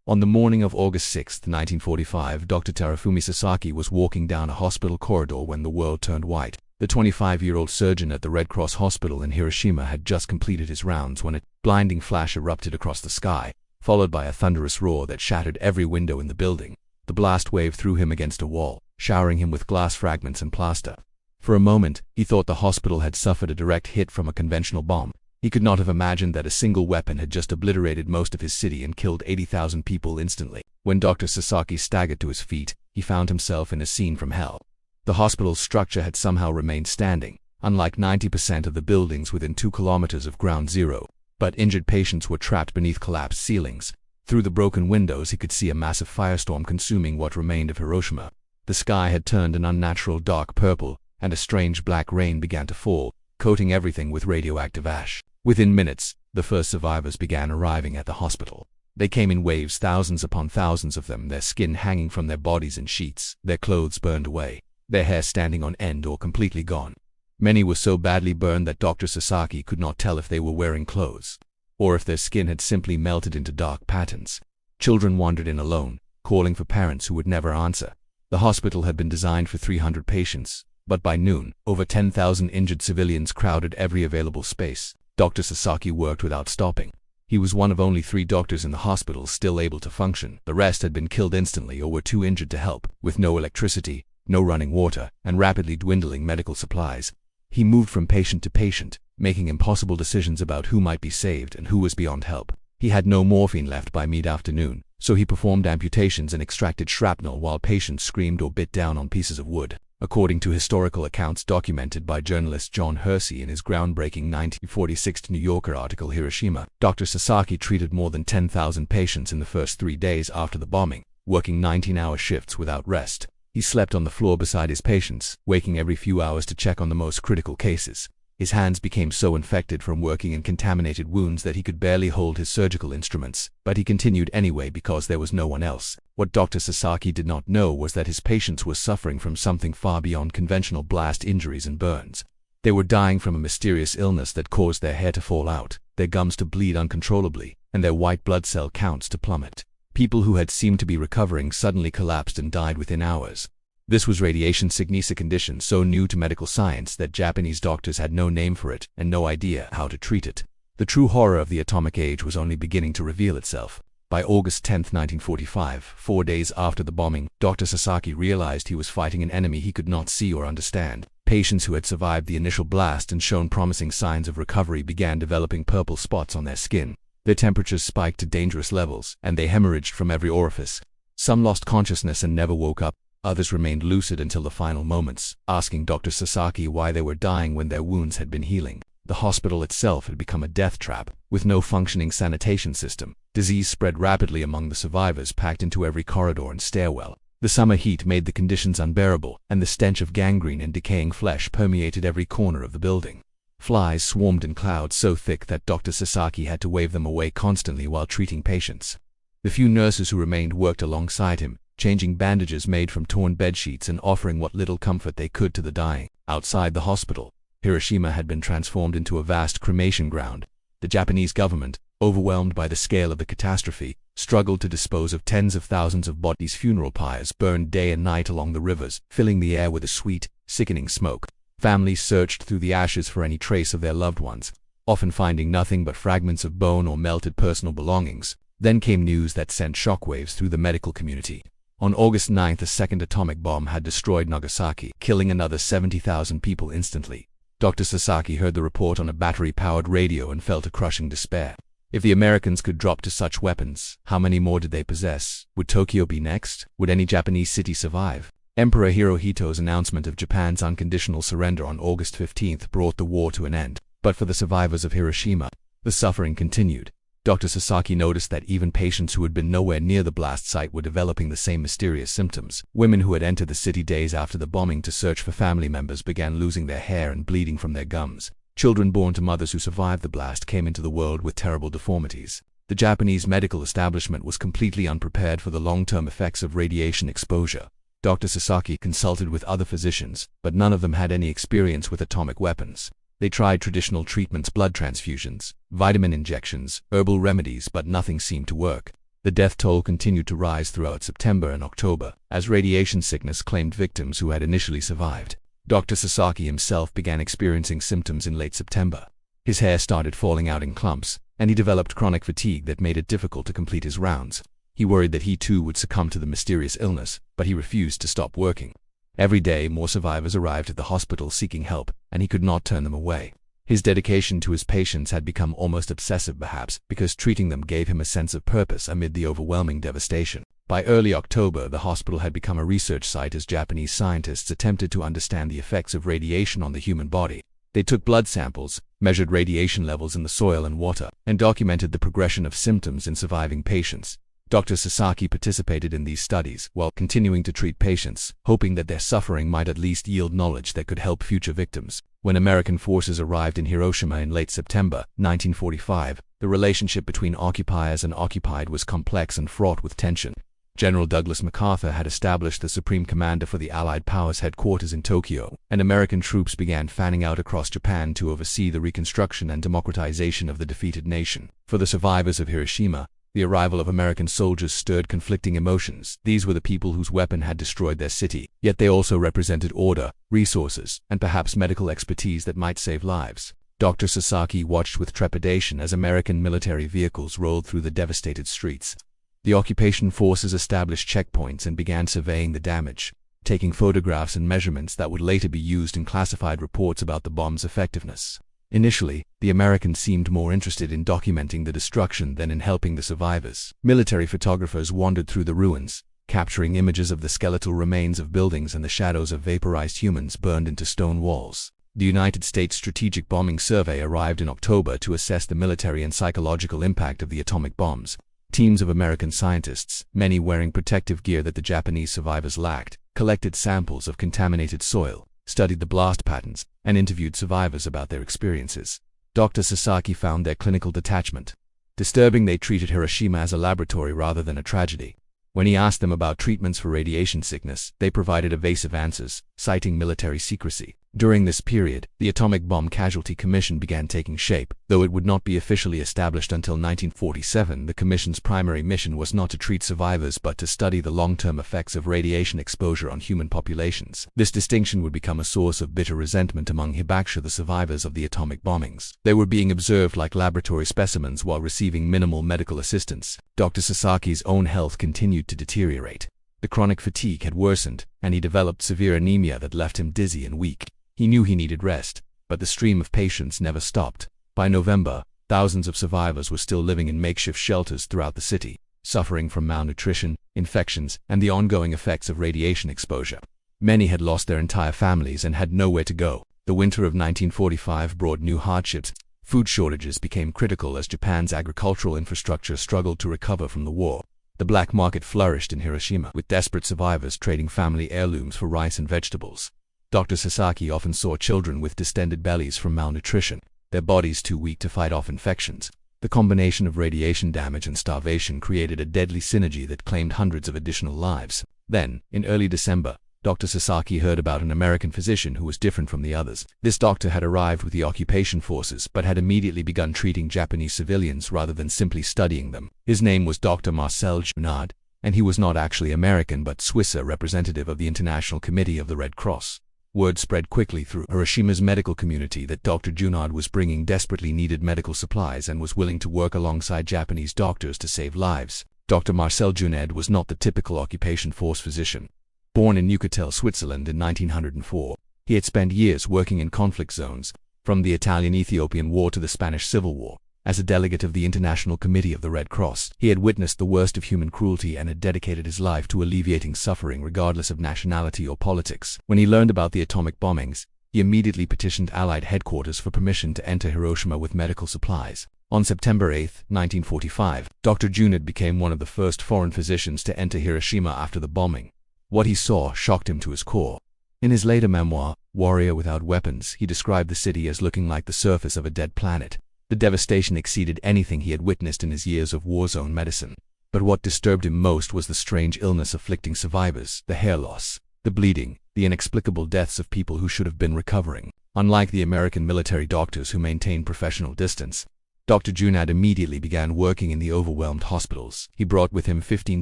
On the morning of August 6, 1945, Dr. Terafumi Sasaki was walking down a hospital corridor when the world turned white. The 25-year-old surgeon at the Red Cross Hospital in Hiroshima had just completed his rounds when a blinding flash erupted across the sky, followed by a thunderous roar that shattered every window in the building. The blast wave threw him against a wall, showering him with glass fragments and plaster. For a moment, he thought the hospital had suffered a direct hit from a conventional bomb. He could not have imagined that a single weapon had just obliterated most of his city and killed 80,000 people instantly. When Dr. Sasaki staggered to his feet, he found himself in a scene from hell. The hospital's structure had somehow remained standing, unlike 90% of the buildings within 2 kilometers of ground zero. But injured patients were trapped beneath collapsed ceilings. Through the broken windows he could see a massive firestorm consuming what remained of Hiroshima. The sky had turned an unnatural dark purple, and a strange black rain began to fall, coating everything with radioactive ash. Within minutes, the first survivors began arriving at the hospital. They came in waves, thousands upon thousands of them, their skin hanging from their bodies in sheets, their clothes burned away, their hair standing on end or completely gone. Many were so badly burned that Dr. Sasaki could not tell if they were wearing clothes, or if their skin had simply melted into dark patterns. Children wandered in alone, calling for parents who would never answer. The hospital had been designed for 300 patients, but by noon, over 10,000 injured civilians crowded every available space. Dr. Sasaki worked without stopping. He was one of only 3 doctors in the hospital still able to function. The rest had been killed instantly or were too injured to help. With no electricity, no running water, and rapidly dwindling medical supplies, he moved from patient to patient, making impossible decisions about who might be saved and who was beyond help. He had no morphine left by mid-afternoon, so he performed amputations and extracted shrapnel while patients screamed or bit down on pieces of wood. According to historical accounts documented by journalist John Hersey in his groundbreaking 1946 New Yorker article Hiroshima, Dr. Sasaki treated more than 10,000 patients in the first 3 days after the bombing, working 19-hour shifts without rest. He slept on the floor beside his patients, waking every few hours to check on the most critical cases. His hands became so infected from working in contaminated wounds that he could barely hold his surgical instruments, but he continued anyway because there was no one else. What Dr. Sasaki did not know was that his patients were suffering from something far beyond conventional blast injuries and burns. They were dying from a mysterious illness that caused their hair to fall out, their gums to bleed uncontrollably, and their white blood cell counts to plummet. People who had seemed to be recovering suddenly collapsed and died within hours. This was radiation sickness, a condition so new to medical science that Japanese doctors had no name for it and no idea how to treat it. The true horror of the atomic age was only beginning to reveal itself. By August 10, 1945, 4 days after the bombing, Dr. Sasaki realized he was fighting an enemy he could not see or understand. Patients who had survived the initial blast and shown promising signs of recovery began developing purple spots on their skin. Their temperatures spiked to dangerous levels, and they hemorrhaged from every orifice. Some lost consciousness and never woke up. Others remained lucid until the final moments, asking Dr. Sasaki why they were dying when their wounds had been healing. The hospital itself had become a death trap, with no functioning sanitation system. Disease spread rapidly among the survivors, packed into every corridor and stairwell. The summer heat made the conditions unbearable, and the stench of gangrene and decaying flesh permeated every corner of the building. Flies swarmed in clouds so thick that Dr. Sasaki had to wave them away constantly while treating patients. The few nurses who remained worked alongside him, changing bandages made from torn bedsheets and offering what little comfort they could to the dying. Outside the hospital, Hiroshima had been transformed into a vast cremation ground. The Japanese government, overwhelmed by the scale of the catastrophe, struggled to dispose of tens of thousands of bodies. Funeral pyres burned day and night along the rivers, filling the air with a sweet, sickening smoke. Families searched through the ashes for any trace of their loved ones, often finding nothing but fragments of bone or melted personal belongings. Then came news that sent shockwaves through the medical community. On August 9th, a second atomic bomb had destroyed Nagasaki, killing another 70,000 people instantly. Dr. Sasaki heard the report on a battery-powered radio and felt a crushing despair. If the Americans could drop to such weapons, how many more did they possess? Would Tokyo be next? Would any Japanese city survive? Emperor Hirohito's announcement of Japan's unconditional surrender on August 15th brought the war to an end. But for the survivors of Hiroshima, the suffering continued. Dr. Sasaki noticed that even patients who had been nowhere near the blast site were developing the same mysterious symptoms. Women who had entered the city days after the bombing to search for family members began losing their hair and bleeding from their gums. Children born to mothers who survived the blast came into the world with terrible deformities. The Japanese medical establishment was completely unprepared for the long-term effects of radiation exposure. Dr. Sasaki consulted with other physicians, but none of them had any experience with atomic weapons. They tried traditional treatments, blood transfusions, vitamin injections, herbal remedies, but nothing seemed to work. The death toll continued to rise throughout September and October, as radiation sickness claimed victims who had initially survived. Dr. Sasaki himself began experiencing symptoms in late September. His hair started falling out in clumps, and he developed chronic fatigue that made it difficult to complete his rounds. He worried that he too would succumb to the mysterious illness, but he refused to stop working. Every day, more survivors arrived at the hospital seeking help, and he could not turn them away. His dedication to his patients had become almost obsessive, perhaps because treating them gave him a sense of purpose amid the overwhelming devastation. By early October, the hospital had become a research site as Japanese scientists attempted to understand the effects of radiation on the human body. They took blood samples, measured radiation levels in the soil and water, and documented the progression of symptoms in surviving patients. Dr. Sasaki participated in these studies while continuing to treat patients, hoping that their suffering might at least yield knowledge that could help future victims. When American forces arrived in Hiroshima in late September 1945, the relationship between occupiers and occupied was complex and fraught with tension. General Douglas MacArthur had established the Supreme Commander for the Allied Powers headquarters in Tokyo, and American troops began fanning out across Japan to oversee the reconstruction and democratization of the defeated nation. For the survivors of Hiroshima, the arrival of American soldiers stirred conflicting emotions. These were the people whose weapon had destroyed their city, yet they also represented order, resources, and perhaps medical expertise that might save lives. Dr. Sasaki watched with trepidation as American military vehicles rolled through the devastated streets. The occupation forces established checkpoints and began surveying the damage, taking photographs and measurements that would later be used in classified reports about the bomb's effectiveness. Initially, the Americans seemed more interested in documenting the destruction than in helping the survivors. Military photographers wandered through the ruins, capturing images of the skeletal remains of buildings and the shadows of vaporized humans burned into stone walls. The United States Strategic Bombing Survey arrived in October to assess the military and psychological impact of the atomic bombs. Teams of American scientists, many wearing protective gear that the Japanese survivors lacked, collected samples of contaminated soil, studied the blast patterns, and interviewed survivors about their experiences. Dr. Sasaki found their clinical detachment disturbing. They treated Hiroshima as a laboratory rather than a tragedy. When he asked them about treatments for radiation sickness, they provided evasive answers, citing military secrecy. During this period, the Atomic Bomb Casualty Commission began taking shape. Though it would not be officially established until 1947, the Commission's primary mission was not to treat survivors but to study the long-term effects of radiation exposure on human populations. This distinction would become a source of bitter resentment among Hibakusha, the survivors of the atomic bombings. They were being observed like laboratory specimens while receiving minimal medical assistance. Dr. Sasaki's own health continued to deteriorate. The chronic fatigue had worsened, and he developed severe anemia that left him dizzy and weak. He knew he needed rest, but the stream of patients never stopped. By November, thousands of survivors were still living in makeshift shelters throughout the city, suffering from malnutrition, infections, and the ongoing effects of radiation exposure. Many had lost their entire families and had nowhere to go. The winter of 1945 brought new hardships. Food shortages became critical as Japan's agricultural infrastructure struggled to recover from the war. The black market flourished in Hiroshima, with desperate survivors trading family heirlooms for rice and vegetables. Dr. Sasaki often saw children with distended bellies from malnutrition, their bodies too weak to fight off infections. The combination of radiation damage and starvation created a deadly synergy that claimed hundreds of additional lives. Then, in early December, Dr. Sasaki heard about an American physician who was different from the others. This doctor had arrived with the occupation forces but had immediately begun treating Japanese civilians rather than simply studying them. His name was Dr. Marcel Junod, and he was not actually American but Swiss, a representative of the International Committee of the Red Cross. Word spread quickly through Hiroshima's medical community that Dr. Junod was bringing desperately needed medical supplies and was willing to work alongside Japanese doctors to save lives. Dr. Marcel Junod was not the typical occupation force physician. Born in Neuchâtel, Switzerland in 1904, he had spent years working in conflict zones, from the Italian-Ethiopian War to the Spanish Civil War. As a delegate of the International Committee of the Red Cross, he had witnessed the worst of human cruelty and had dedicated his life to alleviating suffering regardless of nationality or politics. When he learned about the atomic bombings, he immediately petitioned Allied headquarters for permission to enter Hiroshima with medical supplies. On September 8, 1945, Dr. Junod became one of the first foreign physicians to enter Hiroshima after the bombing. What he saw shocked him to his core. In his later memoir, Warrior Without Weapons, he described the city as looking like the surface of a dead planet. The devastation exceeded anything he had witnessed in his years of war zone medicine. But what disturbed him most was the strange illness afflicting survivors, the hair loss, the bleeding, the inexplicable deaths of people who should have been recovering. Unlike the American military doctors who maintained professional distance, Dr. Junad immediately began working in the overwhelmed hospitals. He brought with him 15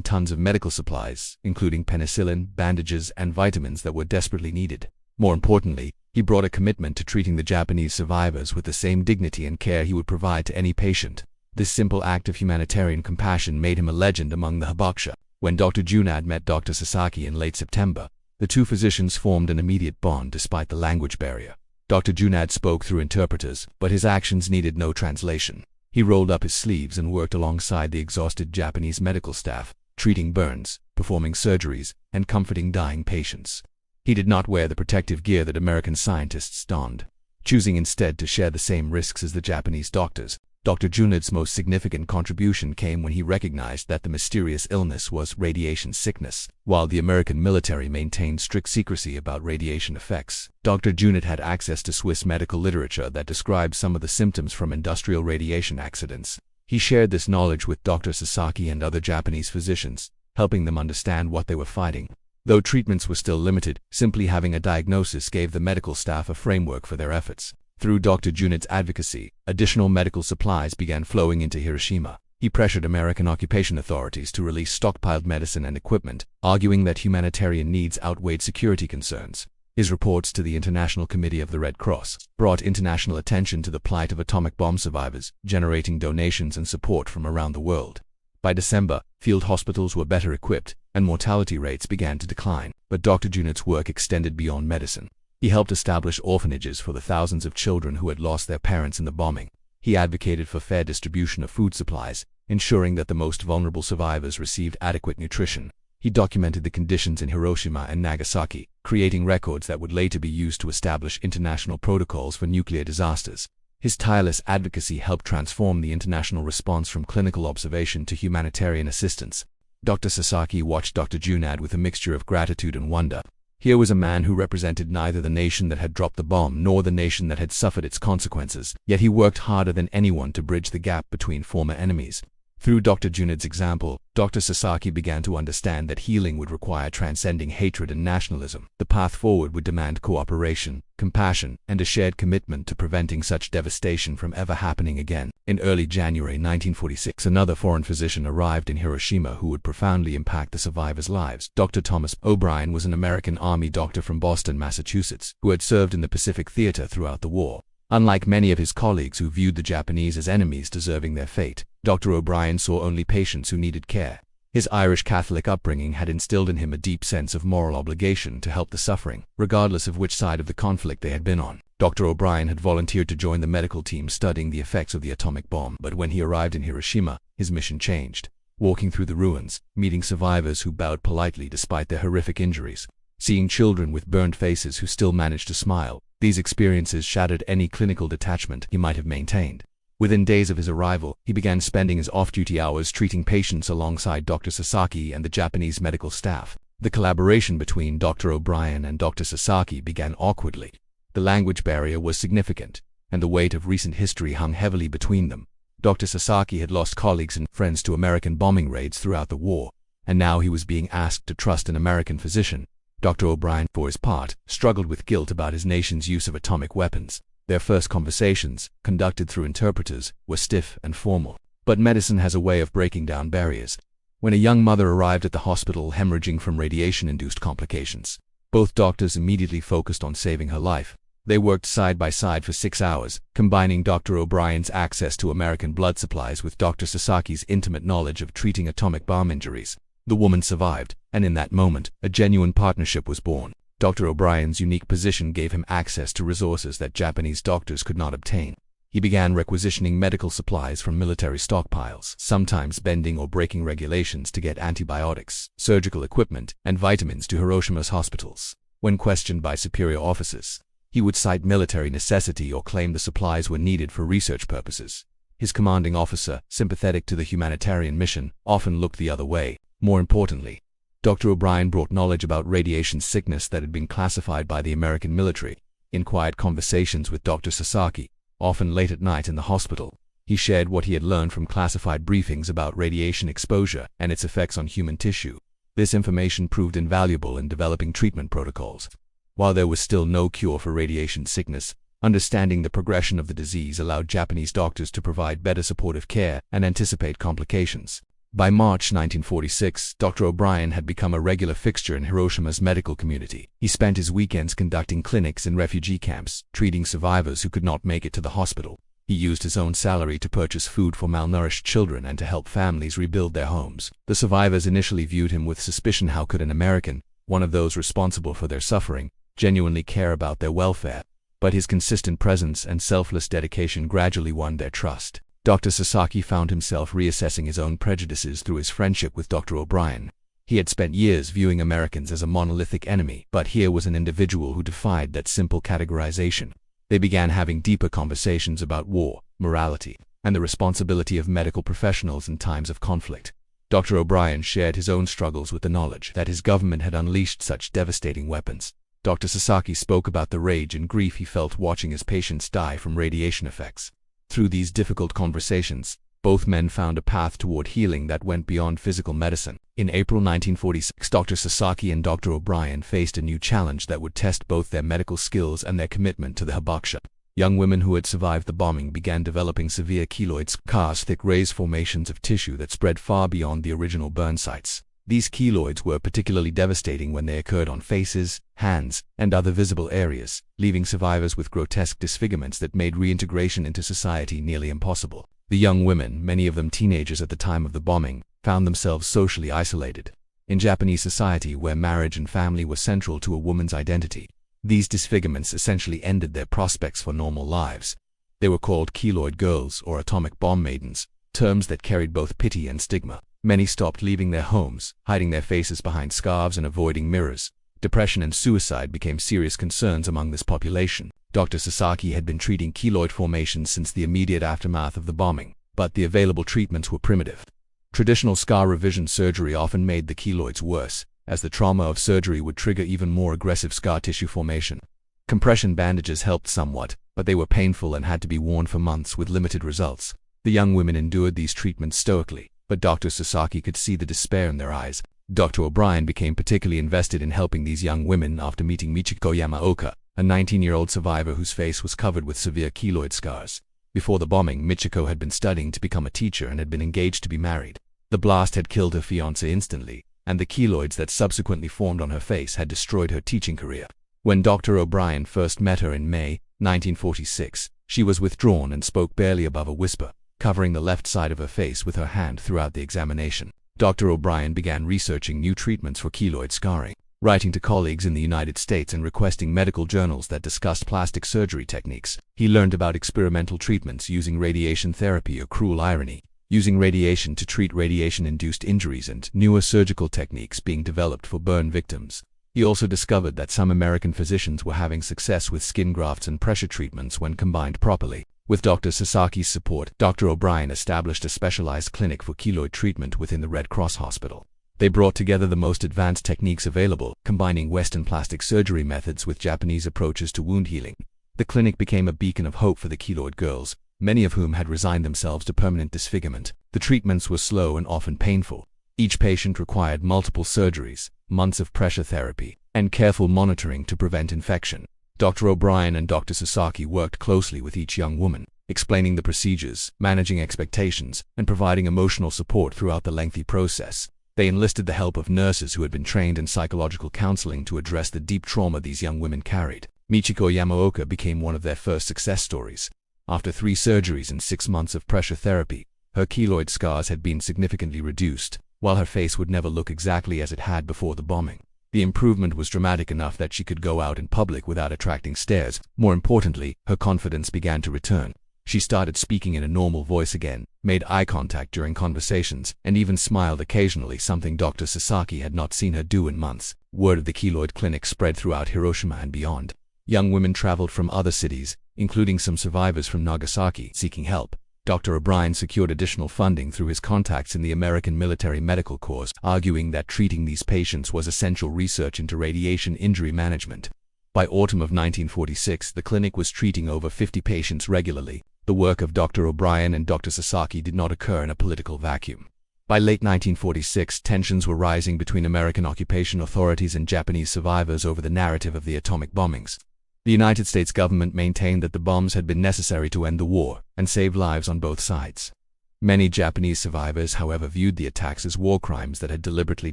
tons of medical supplies, including penicillin, bandages, and vitamins that were desperately needed. More importantly, he brought a commitment to treating the Japanese survivors with the same dignity and care he would provide to any patient. This simple act of humanitarian compassion made him a legend among the Hibakusha. When Dr. Junad met Dr. Sasaki in late September, the two physicians formed an immediate bond despite the language barrier. Dr. Junad spoke through interpreters, but his actions needed no translation. He rolled up his sleeves and worked alongside the exhausted Japanese medical staff, treating burns, performing surgeries, and comforting dying patients. He did not wear the protective gear that American scientists donned, choosing instead to share the same risks as the Japanese doctors. Dr. Junad's most significant contribution came when he recognized that the mysterious illness was radiation sickness. While the American military maintained strict secrecy about radiation effects, Dr. Junad had access to Swiss medical literature that described some of the symptoms from industrial radiation accidents. He shared this knowledge with Dr. Sasaki and other Japanese physicians, helping them understand what they were fighting. Though treatments were still limited, simply having a diagnosis gave the medical staff a framework for their efforts. Through Dr. Junad's advocacy, additional medical supplies began flowing into Hiroshima. He pressured American occupation authorities to release stockpiled medicine and equipment, arguing that humanitarian needs outweighed security concerns. His reports to the International Committee of the Red Cross brought international attention to the plight of atomic bomb survivors, generating donations and support from around the world. By December, field hospitals were better equipped, and mortality rates began to decline. But Dr. Junad's work extended beyond medicine. He helped establish orphanages for the thousands of children who had lost their parents in the bombing. He advocated for fair distribution of food supplies, ensuring that the most vulnerable survivors received adequate nutrition. He documented the conditions in Hiroshima and Nagasaki, creating records that would later be used to establish international protocols for nuclear disasters. His tireless advocacy helped transform the international response from clinical observation to humanitarian assistance. Dr. Sasaki watched Dr. Junad with a mixture of gratitude and wonder. Here was a man who represented neither the nation that had dropped the bomb nor the nation that had suffered its consequences, yet he worked harder than anyone to bridge the gap between former enemies. Through Dr. Junad's example, Dr. Sasaki began to understand that healing would require transcending hatred and nationalism. The path forward would demand cooperation, compassion, and a shared commitment to preventing such devastation from ever happening again. In early January 1946, another foreign physician arrived in Hiroshima who would profoundly impact the survivors' lives. Dr. Thomas O'Brien was an American Army doctor from Boston, Massachusetts, who had served in the Pacific Theater throughout the war. Unlike many of his colleagues who viewed the Japanese as enemies deserving their fate, Dr. O'Brien saw only patients who needed care. His Irish Catholic upbringing had instilled in him a deep sense of moral obligation to help the suffering, regardless of which side of the conflict they had been on. Dr. O'Brien had volunteered to join the medical team studying the effects of the atomic bomb, but when he arrived in Hiroshima, his mission changed. Walking through the ruins, meeting survivors who bowed politely despite their horrific injuries, seeing children with burned faces who still managed to smile, these experiences shattered any clinical detachment he might have maintained. Within days of his arrival, he began spending his off-duty hours treating patients alongside Dr. Sasaki and the Japanese medical staff. The collaboration between Dr. O'Brien and Dr. Sasaki began awkwardly. The language barrier was significant, and the weight of recent history hung heavily between them. Dr. Sasaki had lost colleagues and friends to American bombing raids throughout the war, and now he was being asked to trust an American physician. Dr. O'Brien, for his part, struggled with guilt about his nation's use of atomic weapons. Their first conversations, conducted through interpreters, were stiff and formal. But medicine has a way of breaking down barriers. When a young mother arrived at the hospital hemorrhaging from radiation-induced complications, both doctors immediately focused on saving her life. They worked side by side for 6 hours, combining Dr. O'Brien's access to American blood supplies with Dr. Sasaki's intimate knowledge of treating atomic bomb injuries. The woman survived, and in that moment, a genuine partnership was born. Dr. O'Brien's unique position gave him access to resources that Japanese doctors could not obtain. He began requisitioning medical supplies from military stockpiles, sometimes bending or breaking regulations to get antibiotics, surgical equipment, and vitamins to Hiroshima's hospitals. When questioned by superior officers, he would cite military necessity or claim the supplies were needed for research purposes. His commanding officer, sympathetic to the humanitarian mission, often looked the other way. More importantly, Dr. O'Brien brought knowledge about radiation sickness that had been classified by the American military. In quiet conversations with Dr. Sasaki, often late at night in the hospital, he shared what he had learned from classified briefings about radiation exposure and its effects on human tissue. This information proved invaluable in developing treatment protocols. While there was still no cure for radiation sickness, Understanding the progression of the disease allowed Japanese doctors to provide better supportive care and anticipate complications. By March 1946, Dr. O'Brien had become a regular fixture in Hiroshima's medical community. He spent his weekends conducting clinics in refugee camps, treating survivors who could not make it to the hospital. He used his own salary to purchase food for malnourished children and to help families rebuild their homes. The survivors initially viewed him with suspicion. How could an American, one of those responsible for their suffering, genuinely care about their welfare? But his consistent presence and selfless dedication gradually won their trust. Dr. Sasaki found himself reassessing his own prejudices through his friendship with Dr. O'Brien. He had spent years viewing Americans as a monolithic enemy, but here was an individual who defied that simple categorization. They began having deeper conversations about war, morality, and the responsibility of medical professionals in times of conflict. Dr. O'Brien shared his own struggles with the knowledge that his government had unleashed such devastating weapons. Dr. Sasaki spoke about the rage and grief he felt watching his patients die from radiation effects. Through these difficult conversations, both men found a path toward healing that went beyond physical medicine. In April 1946, Dr. Sasaki and Dr. O'Brien faced a new challenge that would test both their medical skills and their commitment to the hibakusha. Young women who had survived the bombing began developing severe keloid scars, thick raised formations of tissue that spread far beyond the original burn sites. These keloids were particularly devastating when they occurred on faces, hands, and other visible areas, leaving survivors with grotesque disfigurements that made reintegration into society nearly impossible. The young women, many of them teenagers at the time of the bombing, found themselves socially isolated. In Japanese society, where marriage and family were central to a woman's identity, these disfigurements essentially ended their prospects for normal lives. They were called keloid girls or atomic bomb maidens, terms that carried both pity and stigma. Many stopped leaving their homes, hiding their faces behind scarves and avoiding mirrors. Depression and suicide became serious concerns among this population. Dr. Sasaki had been treating keloid formations since the immediate aftermath of the bombing, but the available treatments were primitive. Traditional scar revision surgery often made the keloids worse, as the trauma of surgery would trigger even more aggressive scar tissue formation. Compression bandages helped somewhat, but they were painful and had to be worn for months with limited results. The young women endured these treatments stoically, but Dr. Sasaki could see the despair in their eyes. Dr. O'Brien became particularly invested in helping these young women after meeting Michiko Yamaoka, a 19-year-old survivor whose face was covered with severe keloid scars. Before the bombing, Michiko had been studying to become a teacher and had been engaged to be married. The blast had killed her fiancé instantly, and the keloids that subsequently formed on her face had destroyed her teaching career. When Dr. O'Brien first met her in May 1946, she was withdrawn and spoke barely above a whisper, covering the left side of her face with her hand throughout the examination. Dr. O'Brien began researching new treatments for keloid scarring, writing to colleagues in the United States and requesting medical journals that discussed plastic surgery techniques. He learned about experimental treatments using radiation therapy, or cruel irony, using radiation to treat radiation-induced injuries, and newer surgical techniques being developed for burn victims. He also discovered that some American physicians were having success with skin grafts and pressure treatments when combined properly. With Dr. Sasaki's support, Dr. O'Brien established a specialized clinic for keloid treatment within the Red Cross Hospital. They brought together the most advanced techniques available, combining Western plastic surgery methods with Japanese approaches to wound healing. The clinic became a beacon of hope for the keloid girls, many of whom had resigned themselves to permanent disfigurement. The treatments were slow and often painful. Each patient required multiple surgeries, months of pressure therapy, and careful monitoring to prevent infection. Dr. O'Brien and Dr. Sasaki worked closely with each young woman, explaining the procedures, managing expectations, and providing emotional support throughout the lengthy process. They enlisted the help of nurses who had been trained in psychological counseling to address the deep trauma these young women carried. Michiko Yamaoka became one of their first success stories. After 3 surgeries and 6 months of pressure therapy, her keloid scars had been significantly reduced, while her face would never look exactly as it had before the bombing. The improvement was dramatic enough that she could go out in public without attracting stares. More importantly, her confidence began to return. She started speaking in a normal voice again, made eye contact during conversations, and even smiled occasionally, something Dr. Sasaki had not seen her do in months. Word of the keloid clinic spread throughout Hiroshima and beyond. Young women traveled from other cities, including some survivors from Nagasaki, seeking help. Dr. O'Brien secured additional funding through his contacts in the American Military Medical Corps, arguing that treating these patients was essential research into radiation injury management. By autumn of 1946, the clinic was treating over 50 patients regularly. The work of Dr. O'Brien and Dr. Sasaki did not occur in a political vacuum. By late 1946, tensions were rising between American occupation authorities and Japanese survivors over the narrative of the atomic bombings. The United States government maintained that the bombs had been necessary to end the war and save lives on both sides. Many Japanese survivors, however, viewed the attacks as war crimes that had deliberately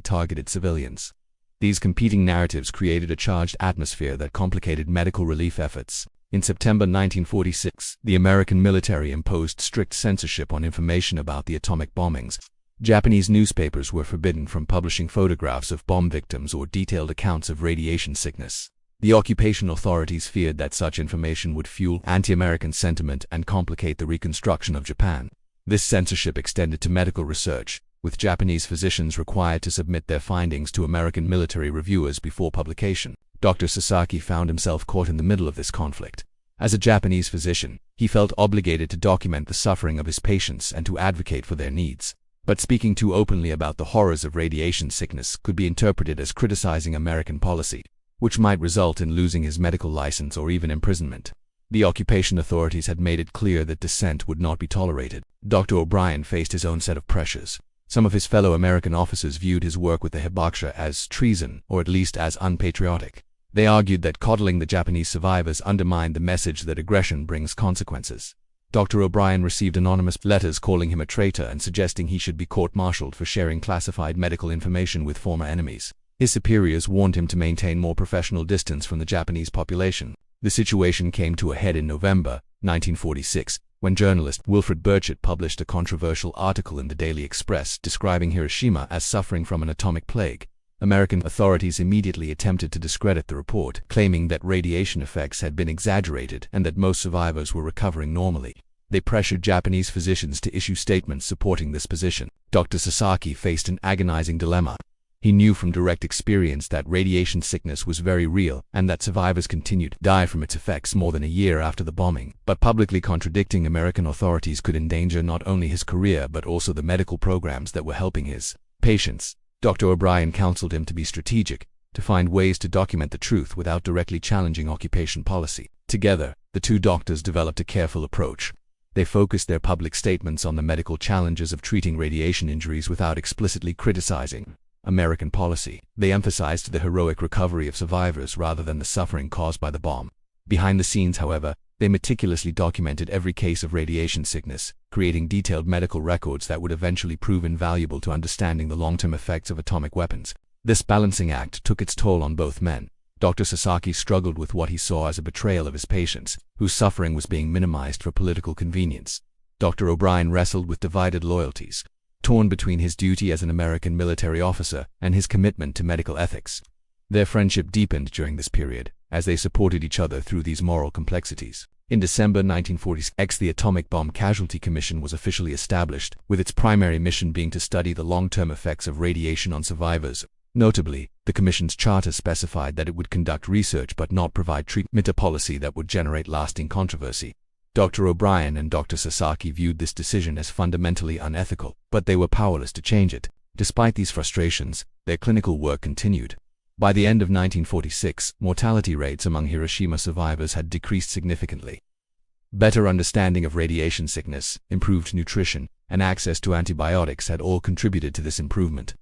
targeted civilians. These competing narratives created a charged atmosphere that complicated medical relief efforts. In September 1946, the American military imposed strict censorship on information about the atomic bombings. Japanese newspapers were forbidden from publishing photographs of bomb victims or detailed accounts of radiation sickness. The occupation authorities feared that such information would fuel anti-American sentiment and complicate the reconstruction of Japan. This censorship extended to medical research, with Japanese physicians required to submit their findings to American military reviewers before publication. Dr. Sasaki found himself caught in the middle of this conflict. As a Japanese physician, he felt obligated to document the suffering of his patients and to advocate for their needs. But speaking too openly about the horrors of radiation sickness could be interpreted as criticizing American policy, which might result in losing his medical license or even imprisonment. The occupation authorities had made it clear that dissent would not be tolerated. Dr. O'Brien faced his own set of pressures. Some of his fellow American officers viewed his work with the hibakusha as treason, or at least as unpatriotic. They argued that coddling the Japanese survivors undermined the message that aggression brings consequences. Dr. O'Brien received anonymous letters calling him a traitor and suggesting he should be court-martialed for sharing classified medical information with former enemies. His superiors warned him to maintain more professional distance from the Japanese population. The situation came to a head in November 1946, when journalist Wilfred Burchett published a controversial article in the Daily Express describing Hiroshima as suffering from an atomic plague. American authorities immediately attempted to discredit the report, claiming that radiation effects had been exaggerated and that most survivors were recovering normally. They pressured Japanese physicians to issue statements supporting this position. Dr. Sasaki faced an agonizing dilemma. He knew from direct experience that radiation sickness was very real and that survivors continued to die from its effects more than a year after the bombing. But publicly contradicting American authorities could endanger not only his career but also the medical programs that were helping his patients. Dr. O'Brien counseled him to be strategic, to find ways to document the truth without directly challenging occupation policy. Together, the two doctors developed a careful approach. They focused their public statements on the medical challenges of treating radiation injuries without explicitly criticizing American policy. They emphasized the heroic recovery of survivors rather than the suffering caused by the bomb. Behind the scenes, however, they meticulously documented every case of radiation sickness, creating detailed medical records that would eventually prove invaluable to understanding the long-term effects of atomic weapons. This balancing act took its toll on both men. Dr. Sasaki struggled with what he saw as a betrayal of his patients, whose suffering was being minimized for political convenience. Dr. O'Brien wrestled with divided loyalties, torn between his duty as an American military officer and his commitment to medical ethics. Their friendship deepened during this period, as they supported each other through these moral complexities. In December 1946, the Atomic Bomb Casualty Commission was officially established, with its primary mission being to study the long-term effects of radiation on survivors. Notably, the Commission's charter specified that it would conduct research but not provide treatment, a policy that would generate lasting controversy. Dr. O'Brien and Dr. Sasaki viewed this decision as fundamentally unethical, but they were powerless to change it. Despite these frustrations, their clinical work continued. By the end of 1946, mortality rates among Hiroshima survivors had decreased significantly. Better understanding of radiation sickness, improved nutrition, and access to antibiotics had all contributed to this improvement.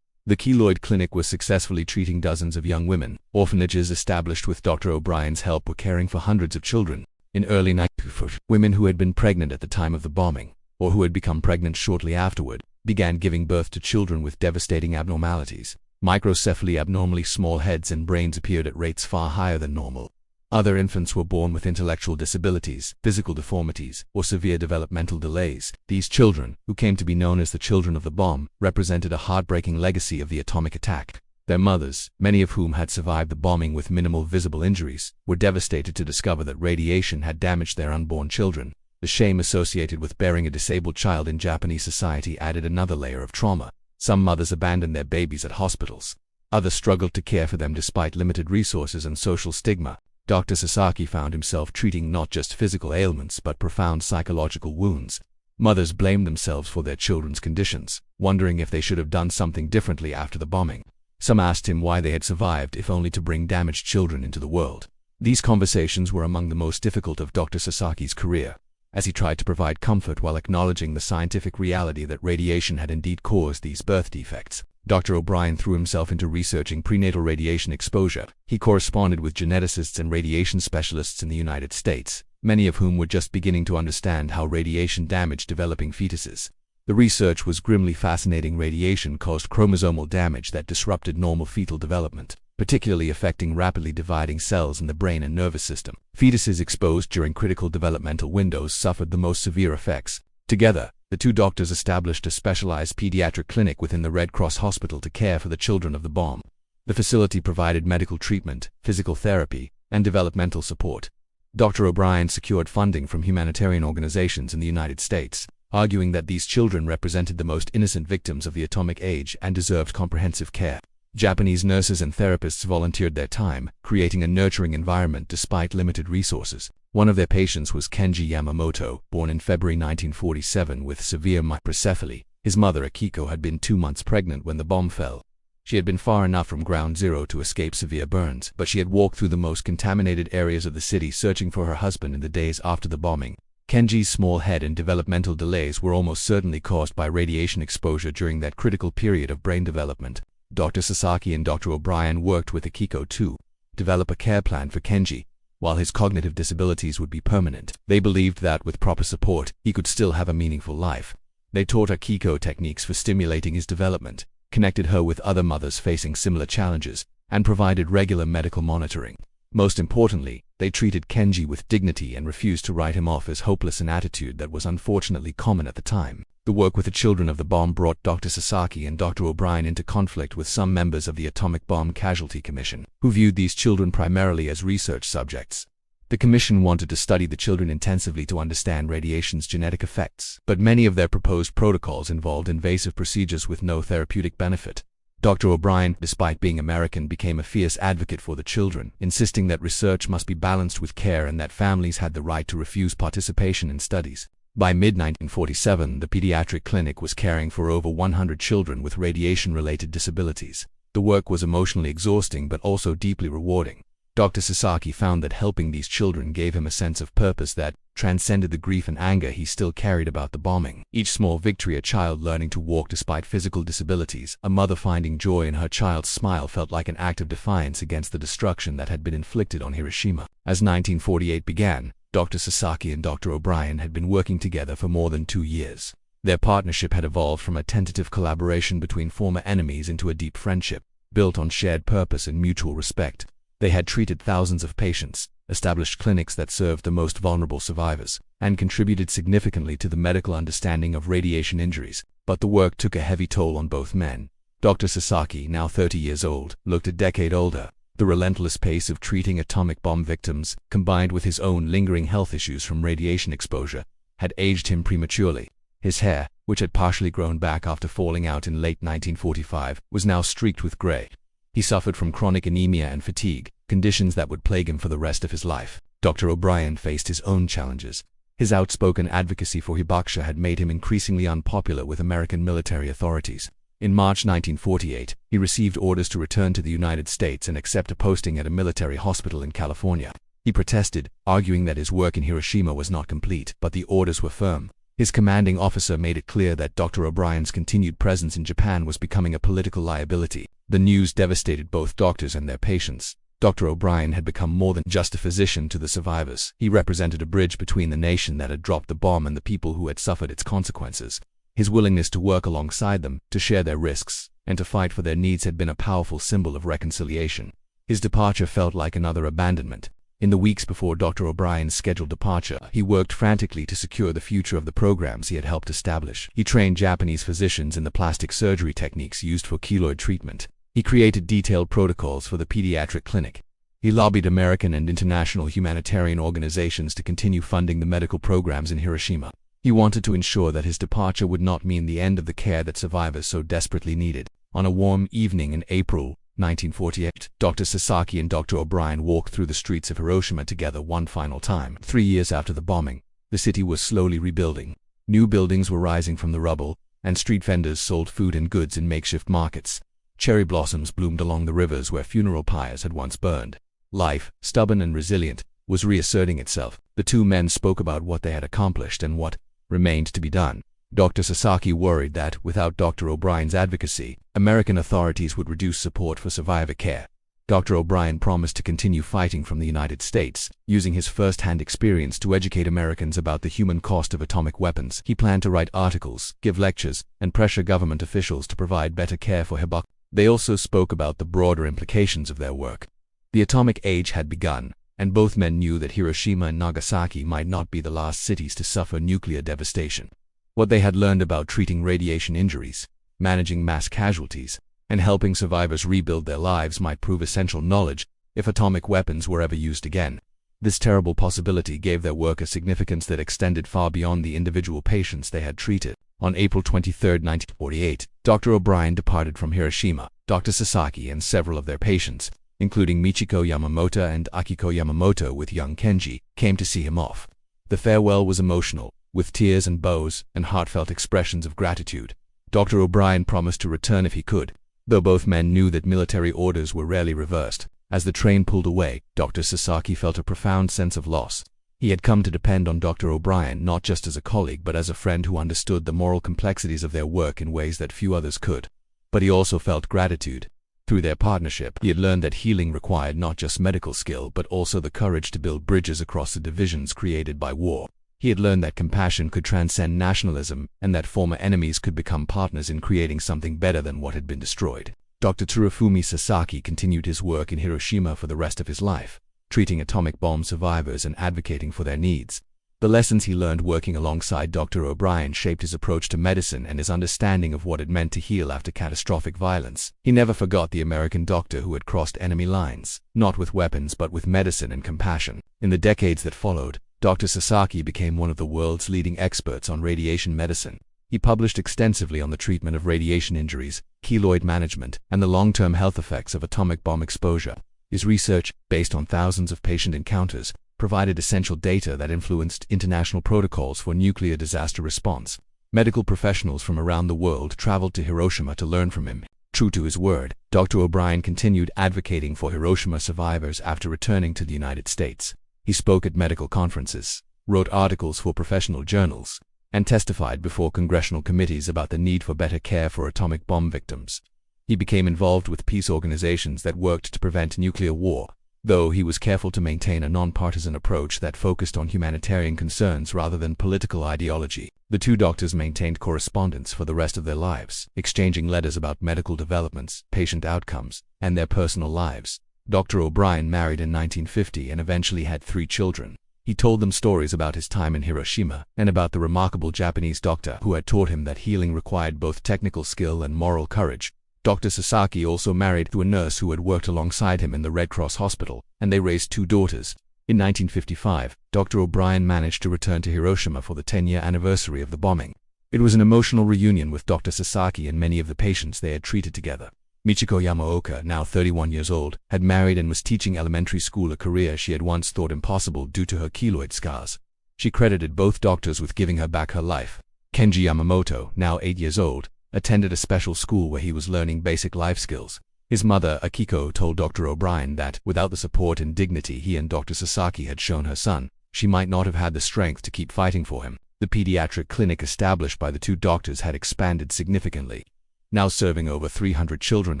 The Keloid Clinic was successfully treating dozens of young women. Orphanages established with Dr. O'Brien's help were caring for hundreds of children. In early 1940, women who had been pregnant at the time of the bombing, or who had become pregnant shortly afterward, began giving birth to children with devastating abnormalities. Microcephaly, abnormally small heads and brains, appeared at rates far higher than normal. Other infants were born with intellectual disabilities, physical deformities, or severe developmental delays. These children, who came to be known as the children of the bomb, represented a heartbreaking legacy of the atomic attack. Their mothers, many of whom had survived the bombing with minimal visible injuries, were devastated to discover that radiation had damaged their unborn children. The shame associated with bearing a disabled child in Japanese society added another layer of trauma. Some mothers abandoned their babies at hospitals. Others struggled to care for them despite limited resources and social stigma. Dr. Sasaki found himself treating not just physical ailments but profound psychological wounds. Mothers blamed themselves for their children's conditions, wondering if they should have done something differently after the bombing. Some asked him why they had survived if only to bring damaged children into the world. These conversations were among the most difficult of Dr. Sasaki's career, as he tried to provide comfort while acknowledging the scientific reality that radiation had indeed caused these birth defects. Dr. O'Brien threw himself into researching prenatal radiation exposure. He corresponded with geneticists and radiation specialists in the United States, many of whom were just beginning to understand how radiation damaged developing fetuses. The research was grimly fascinating. Radiation caused chromosomal damage that disrupted normal fetal development, particularly affecting rapidly dividing cells in the brain and nervous system. Fetuses exposed during critical developmental windows suffered the most severe effects. Together, the two doctors established a specialized pediatric clinic within the Red Cross Hospital to care for the children of the bomb. The facility provided medical treatment, physical therapy, and developmental support. Dr. O'Brien secured funding from humanitarian organizations in the United States, arguing that these children represented the most innocent victims of the atomic age and deserved comprehensive care. Japanese nurses and therapists volunteered their time, creating a nurturing environment despite limited resources. One of their patients was Kenji Yamamoto, born in February 1947 with severe microcephaly. His mother, Akiko, had been 2 months pregnant when the bomb fell. She had been far enough from ground zero to escape severe burns, but she had walked through the most contaminated areas of the city searching for her husband in the days after the bombing. Kenji's small head and developmental delays were almost certainly caused by radiation exposure during that critical period of brain development. Dr. Sasaki and Dr. O'Brien worked with Akiko to develop a care plan for Kenji. While his cognitive disabilities would be permanent, they believed that with proper support, he could still have a meaningful life. They taught Akiko techniques for stimulating his development, connected her with other mothers facing similar challenges, and provided regular medical monitoring. Most importantly, they treated Kenji with dignity and refused to write him off as hopeless, an attitude that was unfortunately common at the time. The work with the children of the bomb brought Dr. Sasaki and Dr. O'Brien into conflict with some members of the Atomic Bomb Casualty Commission, who viewed these children primarily as research subjects. The commission wanted to study the children intensively to understand radiation's genetic effects, but many of their proposed protocols involved invasive procedures with no therapeutic benefit. Dr. O'Brien, despite being American, became a fierce advocate for the children, insisting that research must be balanced with care and that families had the right to refuse participation in studies. By mid-1947, the pediatric clinic was caring for over 100 children with radiation-related disabilities. The work was emotionally exhausting but also deeply rewarding. Dr. Sasaki found that helping these children gave him a sense of purpose that transcended the grief and anger he still carried about the bombing. Each small victory, a child learning to walk despite physical disabilities, a mother finding joy in her child's smile, felt like an act of defiance against the destruction that had been inflicted on Hiroshima. As 1948 began, Dr. Sasaki and Dr. O'Brien had been working together for more than 2 years. Their partnership had evolved from a tentative collaboration between former enemies into a deep friendship, built on shared purpose and mutual respect. They had treated thousands of patients, established clinics that served the most vulnerable survivors, and contributed significantly to the medical understanding of radiation injuries. But the work took a heavy toll on both men. Dr. Sasaki, now 30 years old, looked a decade older. The relentless pace of treating atomic bomb victims, combined with his own lingering health issues from radiation exposure, had aged him prematurely. His hair, which had partially grown back after falling out in late 1945, was now streaked with gray. He suffered from chronic anemia and fatigue, conditions that would plague him for the rest of his life. Dr. O'Brien faced his own challenges. His outspoken advocacy for hibakusha had made him increasingly unpopular with American military authorities. In March 1948, he received orders to return to the United States and accept a posting at a military hospital in California. He protested, arguing that his work in Hiroshima was not complete, but the orders were firm. His commanding officer made it clear that Dr. O'Brien's continued presence in Japan was becoming a political liability. The news devastated both doctors and their patients. Dr. O'Brien had become more than just a physician to the survivors. He represented a bridge between the nation that had dropped the bomb and the people who had suffered its consequences. His willingness to work alongside them, to share their risks, and to fight for their needs had been a powerful symbol of reconciliation. His departure felt like another abandonment. In the weeks before Dr. O'Brien's scheduled departure, he worked frantically to secure the future of the programs he had helped establish. He trained Japanese physicians in the plastic surgery techniques used for keloid treatment. He created detailed protocols for the pediatric clinic. He lobbied American and international humanitarian organizations to continue funding the medical programs in Hiroshima. He wanted to ensure that his departure would not mean the end of the care that survivors so desperately needed. On a warm evening in April 1948, Dr. Sasaki and Dr. O'Brien walked through the streets of Hiroshima together one final time. 3 years after the bombing, the city was slowly rebuilding. New buildings were rising from the rubble, and street vendors sold food and goods in makeshift markets. Cherry blossoms bloomed along the rivers where funeral pyres had once burned. Life, stubborn and resilient, was reasserting itself. The two men spoke about what they had accomplished and what remained to be done. Dr. Sasaki worried that, without Dr. O'Brien's advocacy, American authorities would reduce support for survivor care. Dr. O'Brien promised to continue fighting from the United States, using his first-hand experience to educate Americans about the human cost of atomic weapons. He planned to write articles, give lectures, and pressure government officials to provide better care for Hiroshima. They also spoke about the broader implications of their work. The atomic age had begun, and both men knew that Hiroshima and Nagasaki might not be the last cities to suffer nuclear devastation. What they had learned about treating radiation injuries, managing mass casualties, and helping survivors rebuild their lives might prove essential knowledge if atomic weapons were ever used again. This terrible possibility gave their work a significance that extended far beyond the individual patients they had treated. On April 23, 1948, Dr. O'Brien departed from Hiroshima. Dr. Sasaki and several of their patients, including Michiko Yamamoto and Akiko Yamamoto with young Kenji, came to see him off. The farewell was emotional, with tears and bows and heartfelt expressions of gratitude. Dr. O'Brien promised to return if he could, though both men knew that military orders were rarely reversed. As the train pulled away, Dr. Sasaki felt a profound sense of loss. He had come to depend on Dr. O'Brien not just as a colleague but as a friend who understood the moral complexities of their work in ways that few others could. But he also felt gratitude. Through their partnership, he had learned that healing required not just medical skill but also the courage to build bridges across the divisions created by war. He had learned that compassion could transcend nationalism and that former enemies could become partners in creating something better than what had been destroyed. Dr. Terafumi Sasaki continued his work in Hiroshima for the rest of his life, treating atomic bomb survivors and advocating for their needs. The lessons he learned working alongside Dr. O'Brien shaped his approach to medicine and his understanding of what it meant to heal after catastrophic violence. He never forgot the American doctor who had crossed enemy lines, not with weapons but with medicine and compassion. In the decades that followed, Dr. Sasaki became one of the world's leading experts on radiation medicine. He published extensively on the treatment of radiation injuries, keloid management, and the long-term health effects of atomic bomb exposure. His research, based on thousands of patient encounters, provided essential data that influenced international protocols for nuclear disaster response. Medical professionals from around the world traveled to Hiroshima to learn from him. True to his word, Dr. O'Brien continued advocating for Hiroshima survivors after returning to the United States. He spoke at medical conferences, wrote articles for professional journals, and testified before congressional committees about the need for better care for atomic bomb victims. He became involved with peace organizations that worked to prevent nuclear war, though he was careful to maintain a nonpartisan approach that focused on humanitarian concerns rather than political ideology. The two doctors maintained correspondence for the rest of their lives, exchanging letters about medical developments, patient outcomes, and their personal lives. Dr. O'Brien married in 1950 and eventually had 3 children. He told them stories about his time in Hiroshima and about the remarkable Japanese doctor who had taught him that healing required both technical skill and moral courage. Dr. Sasaki also married to a nurse who had worked alongside him in the Red Cross hospital, and they raised 2 daughters. In 1955, Dr. O'Brien managed to return to Hiroshima for the 10-year anniversary of the bombing. It was an emotional reunion with Dr. Sasaki and many of the patients they had treated together. Michiko Yamaoka, now 31 years old, had married and was teaching elementary school, a career she had once thought impossible due to her keloid scars. She credited both doctors with giving her back her life. Kenji Yamamoto, now 8 years old, attended a special school where he was learning basic life skills. His mother, Akiko, told Dr. O'Brien that, without the support and dignity he and Dr. Sasaki had shown her son, she might not have had the strength to keep fighting for him. The pediatric clinic established by the 2 doctors had expanded significantly, now serving over 300 children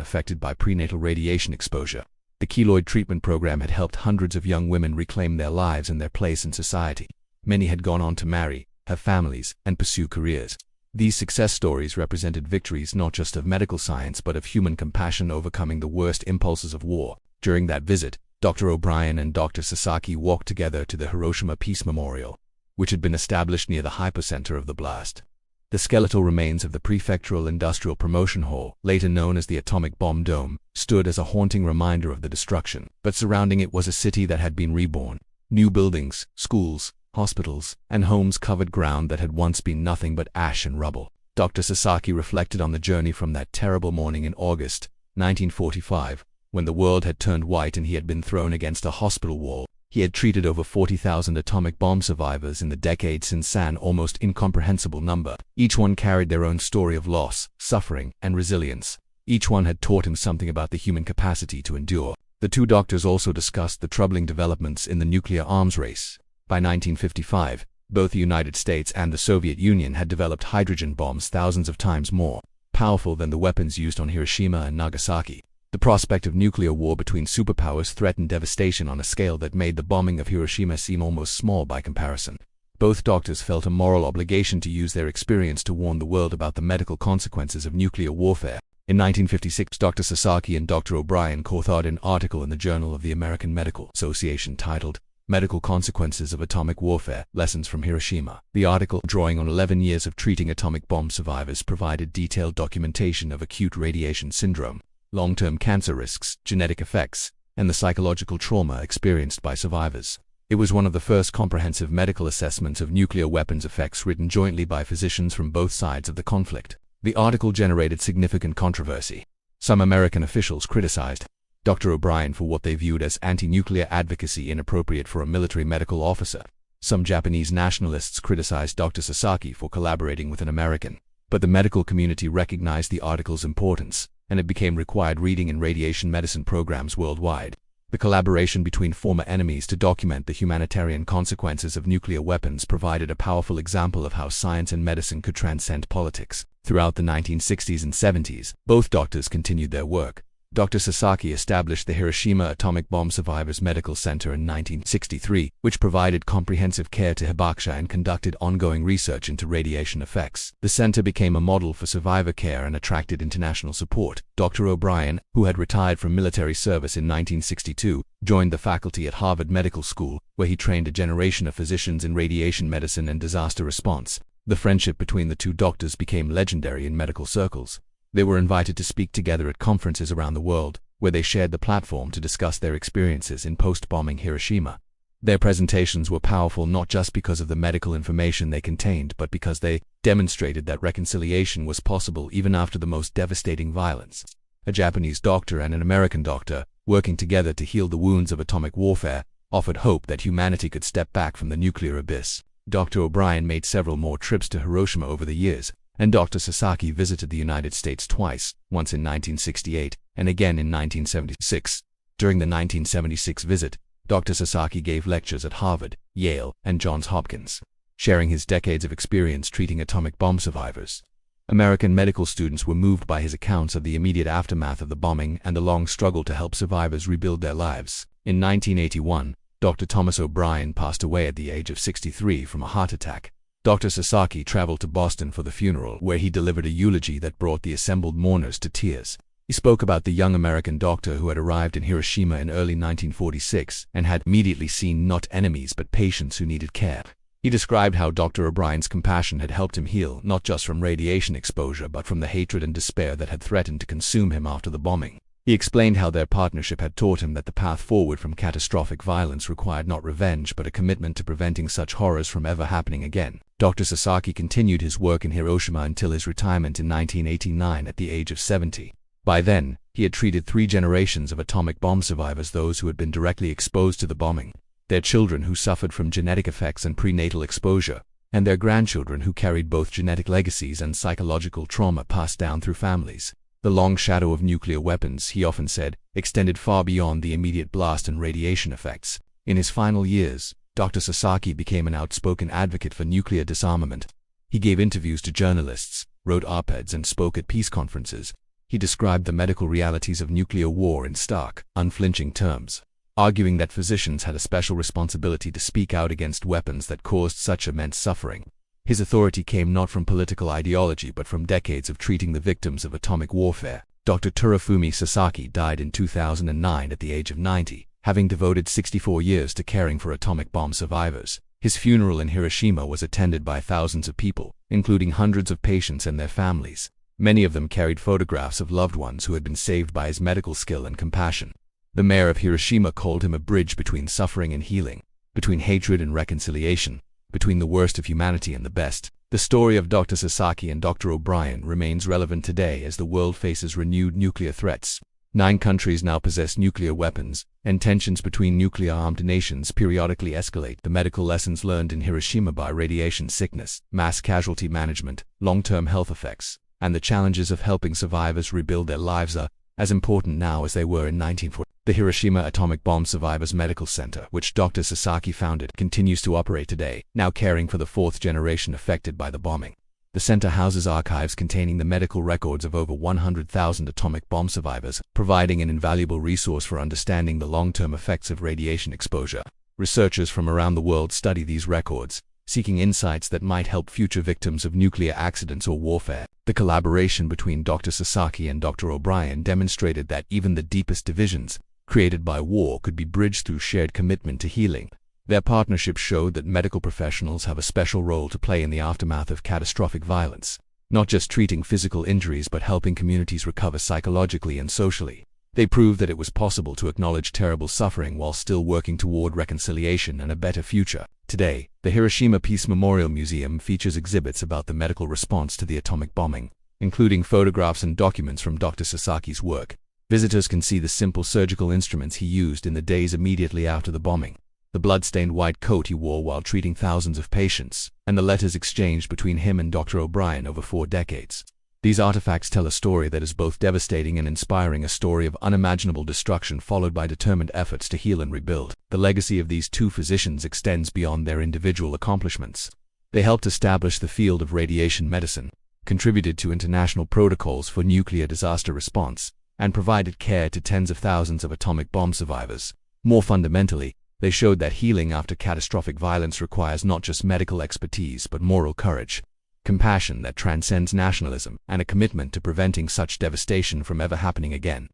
affected by prenatal radiation exposure. The keloid treatment program had helped hundreds of young women reclaim their lives and their place in society. Many had gone on to marry, have families, and pursue careers. These success stories represented victories not just of medical science but of human compassion overcoming the worst impulses of war. During that visit, Dr. O'Brien and Dr. Sasaki walked together to the Hiroshima Peace Memorial, which had been established near the hypocenter of the blast. The skeletal remains of the Prefectural Industrial Promotion Hall, later known as the Atomic Bomb Dome, stood as a haunting reminder of the destruction. But surrounding it was a city that had been reborn. New buildings, schools, hospitals, and homes covered ground that had once been nothing but ash and rubble. Dr. Sasaki reflected on the journey from that terrible morning in August 1945, when the world had turned white and he had been thrown against a hospital wall. He had treated over 40,000 atomic bomb survivors in the decades since, an almost incomprehensible number. Each one carried their own story of loss, suffering, and resilience. Each one had taught him something about the human capacity to endure. The 2 doctors also discussed the troubling developments in the nuclear arms race. By 1955, Both the United States and the Soviet Union had developed hydrogen bombs thousands of times more powerful than the weapons used on Hiroshima and Nagasaki. The prospect of nuclear war between superpowers threatened devastation on a scale that made the bombing of Hiroshima seem almost small by comparison. Both doctors felt a moral obligation to use their experience to warn the world about the medical consequences of nuclear warfare. In 1956, Dr. Sasaki and Dr. O'Brien co-authored an article in the Journal of the American Medical Association titled Medical Consequences of Atomic Warfare, Lessons from Hiroshima. The article, drawing on 11 years of treating atomic bomb survivors, provided detailed documentation of acute radiation syndrome, long-term cancer risks, genetic effects, and the psychological trauma experienced by survivors. It was one of the first comprehensive medical assessments of nuclear weapons effects written jointly by physicians from both sides of the conflict. The article generated significant controversy. Some American officials criticized Dr. O'Brien for what they viewed as anti-nuclear advocacy inappropriate for a military medical officer. Some Japanese nationalists criticized Dr. Sasaki for collaborating with an American. But the medical community recognized the article's importance, and it became required reading in radiation medicine programs worldwide. The collaboration between former enemies to document the humanitarian consequences of nuclear weapons provided a powerful example of how science and medicine could transcend politics. Throughout the 1960s and 70s, both doctors continued their work. Dr. Sasaki established the Hiroshima Atomic Bomb Survivors Medical Center in 1963, which provided comprehensive care to hibakusha and conducted ongoing research into radiation effects. The center became a model for survivor care and attracted international support. Dr. O'Brien, who had retired from military service in 1962, joined the faculty at Harvard Medical School, where he trained a generation of physicians in radiation medicine and disaster response. The friendship between the two doctors became legendary in medical circles. They were invited to speak together at conferences around the world, where they shared the platform to discuss their experiences in post-bombing Hiroshima. Their presentations were powerful not just because of the medical information they contained, but because they demonstrated that reconciliation was possible even after the most devastating violence. A Japanese doctor and an American doctor, working together to heal the wounds of atomic warfare, offered hope that humanity could step back from the nuclear abyss. Dr. O'Brien made several more trips to Hiroshima over the years, and Dr. Sasaki visited the United States twice, once in 1968 and again in 1976. During the 1976 visit, Dr. Sasaki gave lectures at Harvard, Yale, and Johns Hopkins, sharing his decades of experience treating atomic bomb survivors. American medical students were moved by his accounts of the immediate aftermath of the bombing and the long struggle to help survivors rebuild their lives. In 1981, Dr. Thomas O'Brien passed away at the age of 63 from a heart attack. Dr. Sasaki traveled to Boston for the funeral, where he delivered a eulogy that brought the assembled mourners to tears. He spoke about the young American doctor who had arrived in Hiroshima in early 1946 and had immediately seen not enemies but patients who needed care. He described how Dr. O'Brien's compassion had helped him heal not just from radiation exposure but from the hatred and despair that had threatened to consume him after the bombing. He explained how their partnership had taught him that the path forward from catastrophic violence required not revenge but a commitment to preventing such horrors from ever happening again. Dr. Sasaki continued his work in Hiroshima until his retirement in 1989 at the age of 70. By then, he had treated 3 generations of atomic bomb survivors, those who had been directly exposed to the bombing, their children who suffered from genetic effects and prenatal exposure, and their grandchildren who carried both genetic legacies and psychological trauma passed down through families. The long shadow of nuclear weapons, he often said, extended far beyond the immediate blast and radiation effects. In his final years, Dr. Sasaki became an outspoken advocate for nuclear disarmament. He gave interviews to journalists, wrote op-eds, and spoke at peace conferences. He described the medical realities of nuclear war in stark, unflinching terms, arguing that physicians had a special responsibility to speak out against weapons that caused such immense suffering. His authority came not from political ideology but from decades of treating the victims of atomic warfare. Dr. Terafumi Sasaki died in 2009 at the age of 90, having devoted 64 years to caring for atomic bomb survivors. His funeral in Hiroshima was attended by thousands of people, including hundreds of patients and their families. Many of them carried photographs of loved ones who had been saved by his medical skill and compassion. The mayor of Hiroshima called him a bridge between suffering and healing, between hatred and reconciliation, between the worst of humanity and the best. The story of Dr. Sasaki and Dr. O'Brien remains relevant today as the world faces renewed nuclear threats. 9 countries now possess nuclear weapons, and tensions between nuclear-armed nations periodically escalate. The medical lessons learned in Hiroshima by radiation sickness, mass casualty management, long-term health effects, and the challenges of helping survivors rebuild their lives are as important now as they were in 1940. The Hiroshima Atomic Bomb Survivors Medical Center, which Dr. Sasaki founded, continues to operate today, now caring for the fourth generation affected by the bombing. The center houses archives containing the medical records of over 100,000 atomic bomb survivors, providing an invaluable resource for understanding the long-term effects of radiation exposure. Researchers from around the world study these records, seeking insights that might help future victims of nuclear accidents or warfare. The collaboration between Dr. Sasaki and Dr. O'Brien demonstrated that even the deepest divisions created by war could be bridged through shared commitment to healing. Their partnership showed that medical professionals have a special role to play in the aftermath of catastrophic violence, not just treating physical injuries but helping communities recover psychologically and socially. They proved that it was possible to acknowledge terrible suffering while still working toward reconciliation and a better future. Today, the Hiroshima Peace Memorial Museum features exhibits about the medical response to the atomic bombing, including photographs and documents from Dr. Sasaki's work. Visitors can see the simple surgical instruments he used in the days immediately after the bombing, the blood-stained white coat he wore while treating thousands of patients, and the letters exchanged between him and Dr. O'Brien over 4 decades. These artifacts tell a story that is both devastating and inspiring, a story of unimaginable destruction followed by determined efforts to heal and rebuild. The legacy of these 2 physicians extends beyond their individual accomplishments. They helped establish the field of radiation medicine, contributed to international protocols for nuclear disaster response, and provided care to tens of thousands of atomic bomb survivors. More fundamentally, they showed that healing after catastrophic violence requires not just medical expertise but moral courage, compassion that transcends nationalism, and a commitment to preventing such devastation from ever happening again.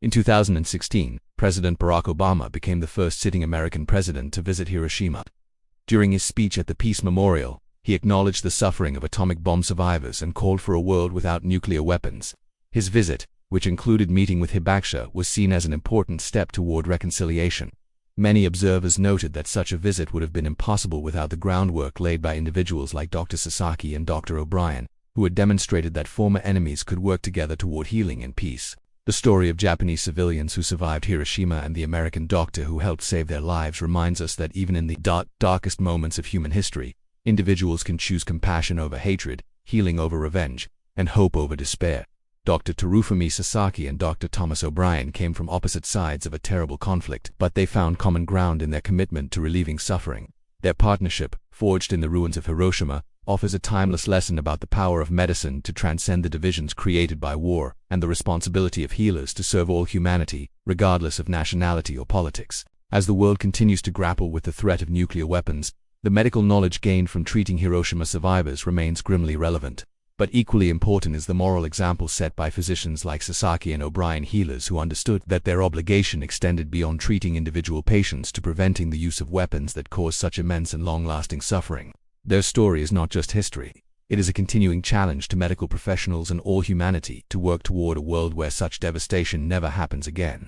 In 2016, President Barack Obama became the first sitting American president to visit Hiroshima. During his speech at the Peace Memorial, he acknowledged the suffering of atomic bomb survivors and called for a world without nuclear weapons. His visit, which included meeting with Hibakusha, was seen as an important step toward reconciliation. Many observers noted that such a visit would have been impossible without the groundwork laid by individuals like Dr. Sasaki and Dr. O'Brien, who had demonstrated that former enemies could work together toward healing and peace. The story of Japanese civilians who survived Hiroshima and the American doctor who helped save their lives reminds us that even in the darkest moments of human history, individuals can choose compassion over hatred, healing over revenge, and hope over despair. Dr. Terufumi Sasaki and Dr. Thomas O'Brien came from opposite sides of a terrible conflict, but they found common ground in their commitment to relieving suffering. Their partnership, forged in the ruins of Hiroshima, offers a timeless lesson about the power of medicine to transcend the divisions created by war, and the responsibility of healers to serve all humanity, regardless of nationality or politics. As the world continues to grapple with the threat of nuclear weapons, the medical knowledge gained from treating Hiroshima survivors remains grimly relevant. But equally important is the moral example set by physicians like Sasaki and O'Brien, healers who understood that their obligation extended beyond treating individual patients to preventing the use of weapons that cause such immense and long-lasting suffering. Their story is not just history. It is a continuing challenge to medical professionals and all humanity to work toward a world where such devastation never happens again.